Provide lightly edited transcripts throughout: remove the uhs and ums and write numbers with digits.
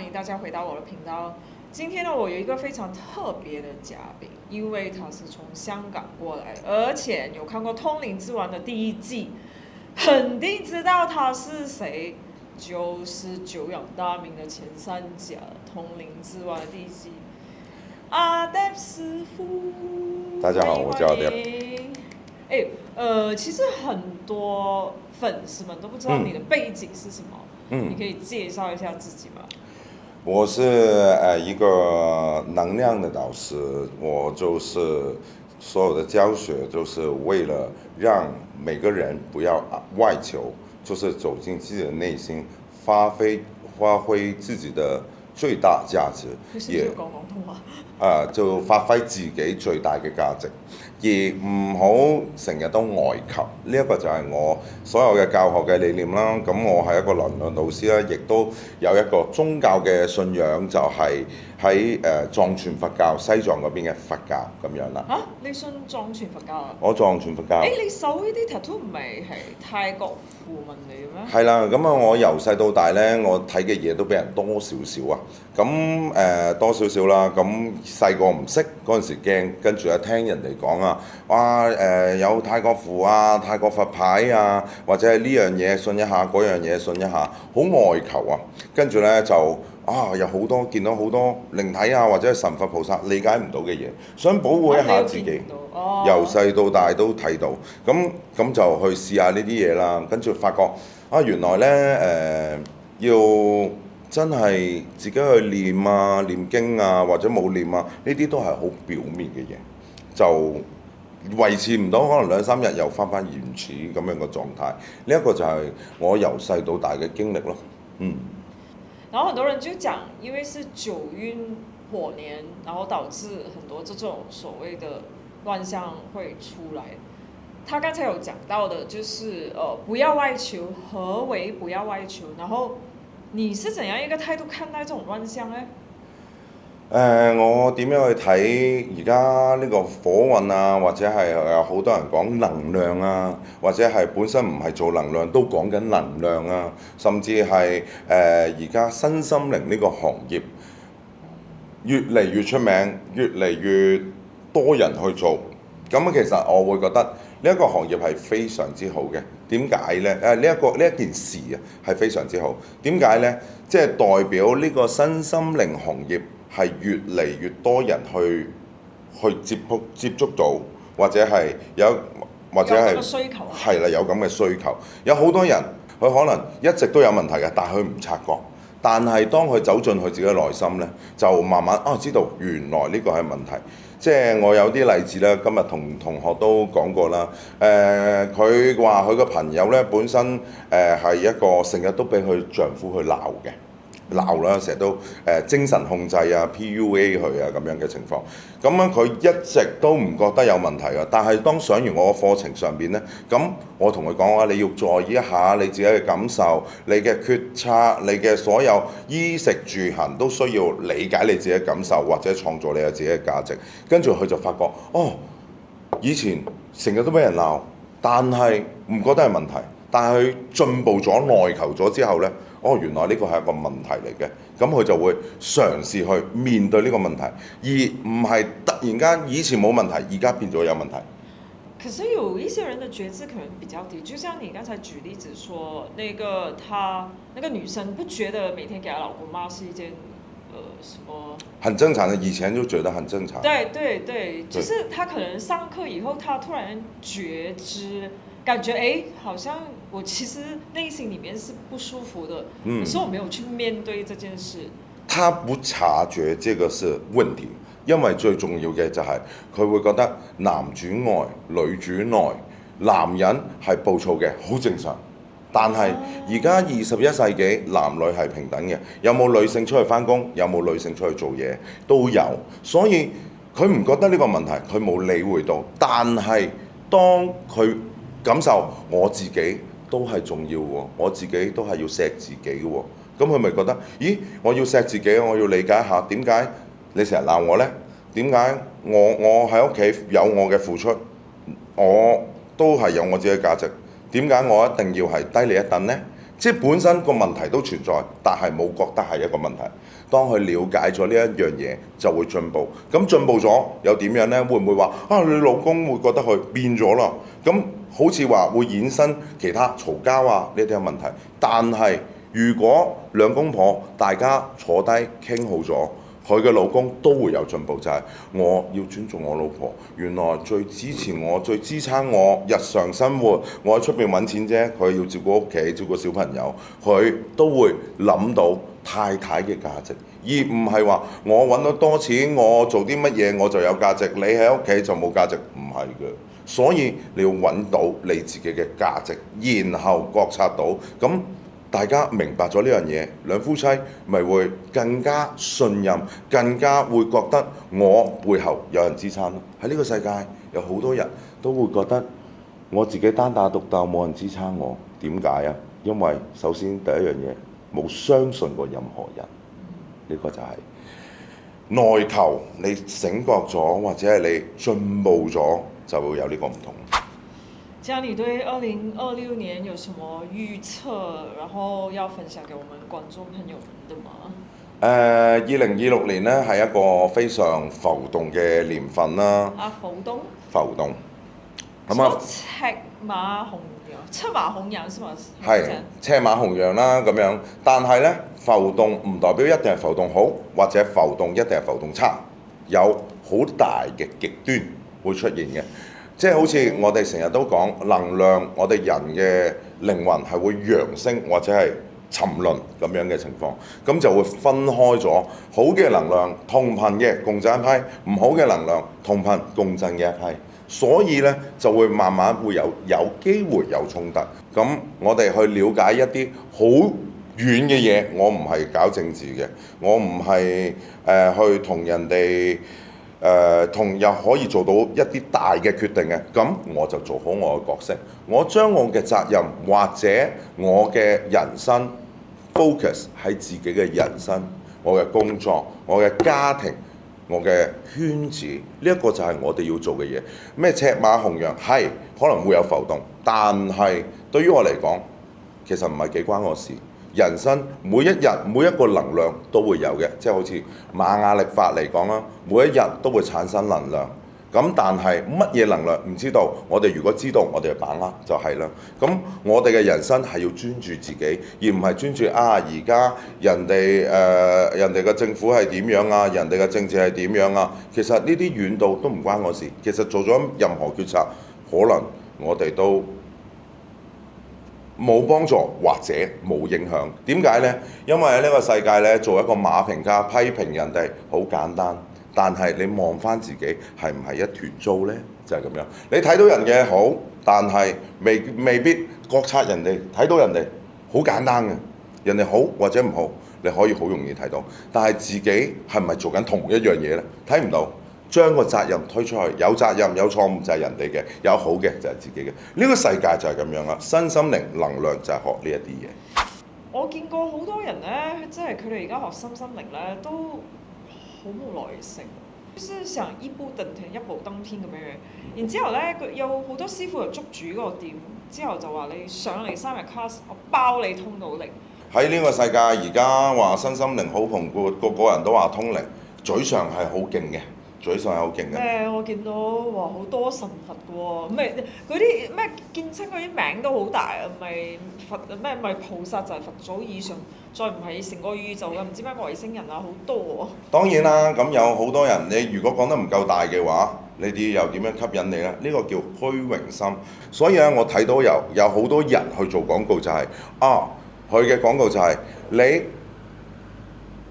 欢迎大家回到我的频道。今天呢，我有一个非常特别的嘉宾，因为他是从香港过来，而且有看过《通灵之王》的第一季，肯定知道他是谁，就是久仰大名的前三甲《通灵之王》的第一季，阿德师傅。大家好，我叫阿德。其实很多粉丝们都不知道你的背景是什么，你可以介绍一下自己吗？我是一个能量的导师，我就是所有的教学就是为了让每个人不要外求，就是走进自己的内心，发挥自己的最大價值，也講廣東話。就發揮自己最大嘅價值，而唔好成日都外求。呢一個就係我所有嘅教學嘅理念啦。咁我係一個能量導師啦，亦都有一個宗教嘅信仰，就係喺藏傳佛教西藏嗰邊嘅佛教咁樣啦。你信藏傳佛教啊？我藏傳佛教。你手呢啲 tattoo 唔係泰國符文嚟嘅咩？係啦，咁我由細到大呢，我睇嘅嘢都比人多少少啊。咁多少少啦，咁細個唔識嗰陣時驚，跟住聽人哋講啊，哇有泰國符啊、泰國佛牌啊，或者係呢樣嘢信一下，嗰樣嘢信一下，好外求啊。跟住呢，就有好多見到好多靈體啊，或者係神佛菩薩理解唔到嘅嘢，想保護一下自己。由細到大都睇到，咁就去試下呢啲嘢啦。跟住發覺原來呢，要真係自己去念啊、念經啊，或者冇念啊，呢啲都係好表面嘅嘢，就維持唔到，可能2-3日又翻原始咁樣嘅狀態。呢一個就係我由細到大嘅經歷咯。然後很多人就講，因為是9運火年，然後導致很多這種所謂的亂象會出來。他剛才有講到的，就是不要外求，何為不要外求？然後你是怎樣一個態度看待這種亂象呢？我點樣去睇而家呢個火運啊，或者係有好多人講能量啊，或者係本身唔係做能量都講緊能量啊，甚至係而家身心靈呢個行業越嚟越出名，越嚟越多人去做。咁其實我會覺得呢一個行業係非常之好嘅。點解呢？呢一件事啊係非常之好。點解呢？即係代表呢個身心靈行業係越嚟越多人去接觸到，或者係或者係需求係啦，有咁嘅需求。有好多人佢可能一直都有問題嘅，但係佢唔察覺。但係當佢走進佢自己嘅內心呢，就慢慢知道原來呢個係問題。即係我有啲例子啦，今日同同學都講過啦。佢話佢個朋友呢，本身係一個成日都俾佢丈夫去鬧嘅。鬧啦，成日都精神控制啊、PUA 佢啊咁樣嘅情況，咁樣佢一直都唔覺得有問題啊。但係當上完我個課程上邊呢，咁我同佢講話，你要在意一下你自己嘅感受、你嘅決策、你嘅所有衣食住行都需要理解你自己嘅感受，或者創造你嘅自己嘅價值。跟住佢就發覺，以前成日都俾人鬧，但係唔覺得係問題。但係佢進步咗、內求咗之後呢，原來呢個係一個問題嚟嘅，咁佢就會嘗試去面對呢個問題，而唔係突然間以前冇問題，而家變咗有問題。可是有一些人的覺知可能比較低，就像你剛才舉例子說，那個女生不覺得每天給她老公罵是一件什麼？很正常的，以前就覺得很正常。對，就是她可能上課以後，她突然覺知。感覺好像我其實內心裡面是不舒服的，可是我沒有去面對這件事。他不察覺這個是問題，因為最重要嘅就係佢會覺得男主外女主內，男人係暴躁嘅，好正常。但係而家21世紀男女係平等嘅，有冇女性出去返工，有冇女性出去做嘢都有，所以佢唔覺得呢個問題，佢冇理會到。但係當佢感受我自己都係重要喎，我自己都係要錫自己嘅喎，咁佢咪覺得，咦，我要錫自己，我要理解一下點解你成日鬧我呢？點解我喺屋企有我嘅付出，我都係有我自己嘅價值，點解我一定要係低你一等呢？即係本身個問題都存在，但係冇覺得係一個問題。當佢了解咗呢一樣嘢，就會進步。咁進步咗又點樣呢？會唔會話啊？你老公會覺得佢變咗啦？咁好似話會衍生其他嘈交啊呢啲嘅問題。但係如果兩公婆大家坐低傾好咗，佢嘅老公都會有進步，就係我要尊重我老婆。原來最支持我、最支撐我日常生活，我喺出邊揾錢啫，佢要照顧屋企、照顧小朋友，佢都會諗到太太嘅價值，而唔係話我揾到多錢，我做啲乜嘢我就有價值，你喺屋企就冇價值，唔係嘅。所以你要揾到你自己嘅價值，然後覺察到咁。大家明白咗呢樣嘢，兩夫妻咪會更加信任，更加會覺得我背後有人支撐咯。喺呢個世界有好多人都會覺得我自己單打獨鬥，冇人支撐我。點解啊？因為首先第一樣嘢冇相信過任何人，呢個就係內求。你醒覺咗或者係你進步咗，就會有呢個唔同。這樣你對2026年有什麼預測，然後要分享給我們觀眾朋友們的嗎？2026年呢係一個非常浮動嘅年份啦。浮動。浮動。咁啊。赤馬紅羊是嘛？係赤馬紅羊啦咁樣，但係呢，浮動唔代表一定係浮動好，或者浮動一定係浮動差，有好大嘅極端會出現嘅。即係好似我哋成日都講能量，我哋人嘅靈魂係會揚升或者係沉淪咁樣嘅情況，咁就會分開咗好嘅能量同頻嘅共振一批，唔好嘅能量同頻共振嘅一批，所以呢，就會慢慢會有機會有衝突。咁我哋去了解一啲好遠嘅嘢，我唔係搞政治嘅，我唔係去同人哋。同又可以做到一啲大嘅決定嘅，咁我就做好我嘅角色，我將我嘅責任或者我嘅人生 focus 喺自己嘅人生、我嘅工作、我嘅家庭、我嘅圈子，呢一個就係我哋要做嘅嘢。咩赤馬紅羊係可能會有浮動，但係對於我嚟講，其實唔係幾關我事。人生每一日每一個能量都會有嘅，即係好似瑪雅曆法嚟講啦，每一日都會產生能量。咁但係乜嘢能量唔知道，我哋如果知道，我哋就把握就係啦。咁我哋嘅人生係要專注自己，而唔係專注而家人哋嘅政府係點樣啊，人哋嘅政治係點樣啊。其實呢啲遠到都唔關我事。其實做咗任何決策，可能我哋都冇幫助或者冇影響。點解呢？因為喺呢個世界呢，做一個馬評家批評人哋好簡單，但係你望翻自己係唔係一團糟呢？就係咁樣。你睇到人嘅好，但係未必覺察人哋睇到人哋好簡單嘅，人哋好或者唔好，你可以好容易睇到。但係自己係咪做緊同一樣嘢呢？睇唔到。將個責任推出去，有責任有錯誤就係人哋嘅，有好嘅就係自己嘅。呢個世界就係咁樣啦。身心靈能量就係學呢一啲嘢。我見過好多人呢，即係佢哋而家學身心靈呢，都好冇耐性，就是想一步登天一步登天咁樣。然之後呢，有好多師傅又捉住嗰個點，之後就話你上嚟3日 class，我包你通到靈。喺呢個世界而家話身心靈好蓬勃，個人都話通靈，嘴上係好勁嘅。嘴上係好勁嘅。我見到話好多神佛嘅喎，咩嗰啲咩見親嗰啲名都好大啊，咪佛咩咪菩薩就係佛祖以上，再唔係成個宇宙嘅唔知咩外星人啊，好多喎。當然啦，咁有好多人，你如果講得唔夠大嘅話，呢啲又點樣吸引你呢？呢個叫虛榮心。所以我睇到有好多人去做廣告就係佢嘅廣告就係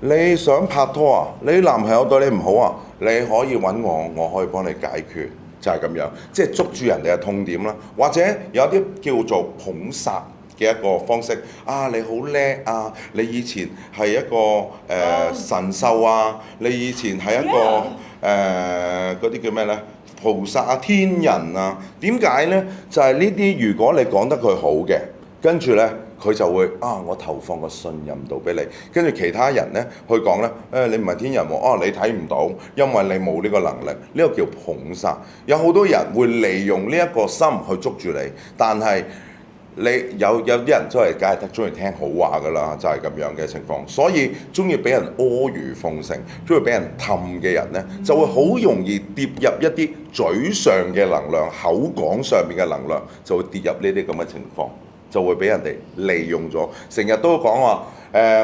你想拍拖啊？你男朋友對你唔好啊？你可以揾我，我可以幫你解決，就係咁樣，即係捉住人哋嘅痛點啦。或者有啲叫做捧殺嘅一個方式你好叻啊！你以前係一個神獸啊！你以前係一個嗰啲叫咩呢？菩薩啊、天人啊？點解呢？就係呢啲，如果你講得佢好嘅，跟住呢。佢就會我投放個信任度俾你，跟住其他人呢去講呢，你唔係天人喎，你睇唔到，因為你冇呢個能力，呢個叫捧殺。有好多人會利用呢一個心去捉住你，但係你有啲人都係梗係中意聽好話㗎啦，就係、咁樣嘅情況。所以中意俾人阿諛奉承、中意俾人氹嘅人呢，就會好容易跌入一啲嘴上嘅能量、口講上面嘅能量，就會跌入呢啲咁嘅情況，就會俾人哋利用咗。成日都講話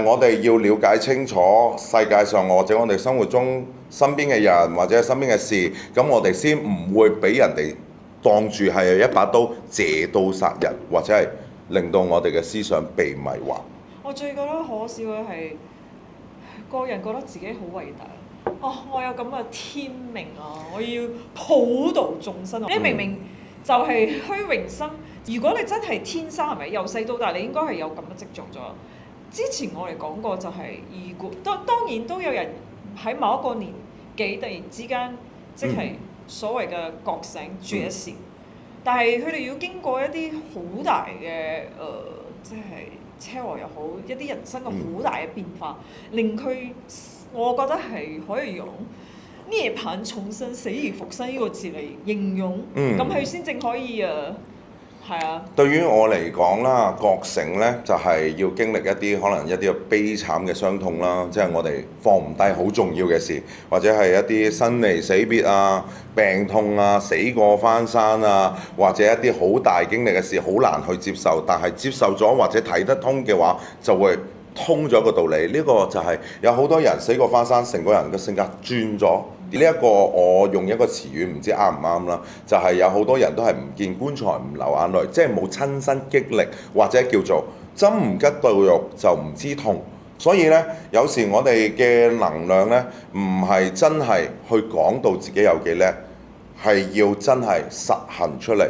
我哋要了解清楚世界上或者我哋生活中身邊嘅人或者身邊嘅事，咁我哋先唔會俾人哋當住係一把刀借刀殺人，或者係令到我哋嘅思想被迷惑。我最覺得可笑嘅係個人覺得自己好偉大。我有咁嘅天命啊！我要普度眾生。你明明就係虛榮心。如果你真係天生係咪由細到大，你應該係有咁嘅跡象咗。之前我哋講過就係如果當然都有人喺某一個年紀突然之間即係所謂嘅覺醒覺醒，但係佢哋要經過一啲好大嘅即係車禍又好，一啲人生嘅好大嘅變化，令佢我覺得係可以用涅槃重生、死而復生呢個字嚟形容，咁佢先正可以係啊。對於我嚟講啦，覺醒呢就係要經歷一啲可能一啲悲慘嘅傷痛啦，即係我哋放唔低好重要嘅事，或者係一啲生離死別啊、病痛啊、死過翻生啊，或者一啲好大經歷嘅事，好難去接受，但係接受咗或者睇得通嘅話，就會通咗個道理。呢個就係有好多人死過翻生，成個人嘅性格轉咗。呢一個我用一個詞語唔知啱唔啱啦，就係有好多人都係唔見棺材唔流眼淚，即係冇親身經歷，或者叫做針唔吉到肉就唔知痛。所以呢，有時我哋嘅能量呢，唔係真係去講到自己有幾叻，係要真係實行出嚟。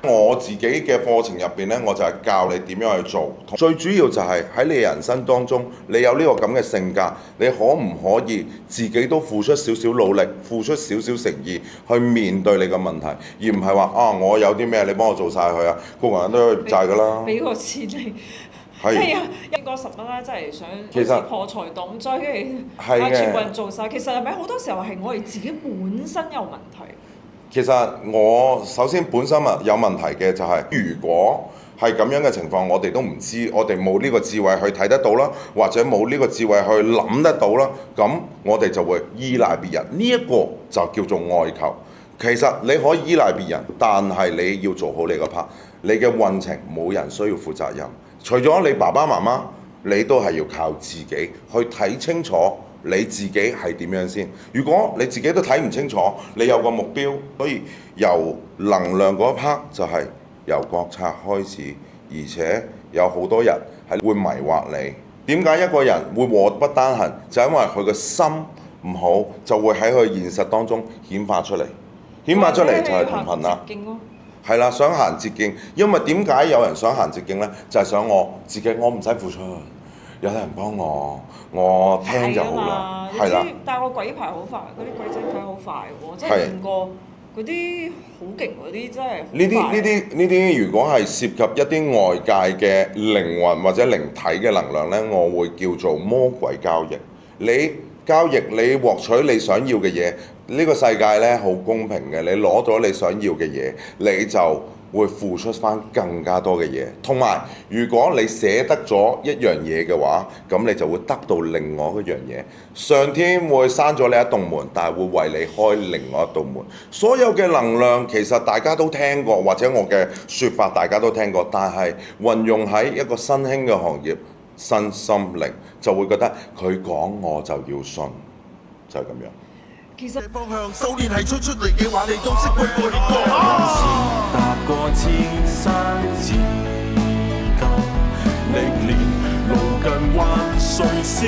我自己嘅課程入邊呢，我就係教你點樣去做。最主要就係喺你人生當中，你有呢個咁嘅性格，你可唔可以自己都付出少少努力，付出少少誠意去面對你嘅問題，而唔係話我有啲咩你幫我做晒佢啊，個個人都要債㗎啦。俾個錢你，即係應該10蚊啦，真係想好似破財擋災，跟住全部人做晒。其實係咪好多時候係我哋自己本身有問題？其實我首先本身有問題嘅就係，如果係咁樣嘅情況，我哋都唔知，我哋冇呢個智慧去睇得到啦，或者冇呢個智慧去諗得到啦，咁我哋就會依賴別人。呢一個就叫做外求。其實你可以依賴別人，但係你要做好你個 part。你嘅運程冇人需要負責任，除咗你爸爸媽媽，你都係要靠自己去睇清楚。你自己係點樣先？如果你自己都睇唔清楚，你有個目標，所以由能量嗰一 part 就係由覺察開始，而且有好多人係會迷惑你。點解一個人會禍不單行？就因為佢個心唔好，就會喺佢現實當中顯化出嚟。顯化出嚟就係同頻啦。係啦，想行捷徑，因為點解有人想行捷徑呢？就係想我自己，我唔使付出。有人幫我聽就好啦，係啦。但係個鬼牌好快，嗰啲鬼精牌好快喎，即係見過嗰啲好勁嗰啲真係。呢啲如果係涉及一啲外界嘅靈魂或者靈體嘅能量呢，我會叫做魔鬼交易。你交易，你獲取你想要嘅嘢，呢個世界呢好公平嘅，你攞咗你想要嘅嘢，你就會付出翻更加多嘅嘢，同埋如果你捨得咗一樣嘢嘅話，咁你就會得到另外一樣嘢。上天會閂咗你一道門，但係會為你開另外一道門。所有嘅能量其實大家都聽過，或者我嘅説法大家都聽過，但係運用喺一個新興嘅行業，身心靈就會覺得佢講我就要信，就係咁樣。其實方向修煉係出嚟嘅話，你都識背背歌。踏過千山之間，歷練路近還誰笑？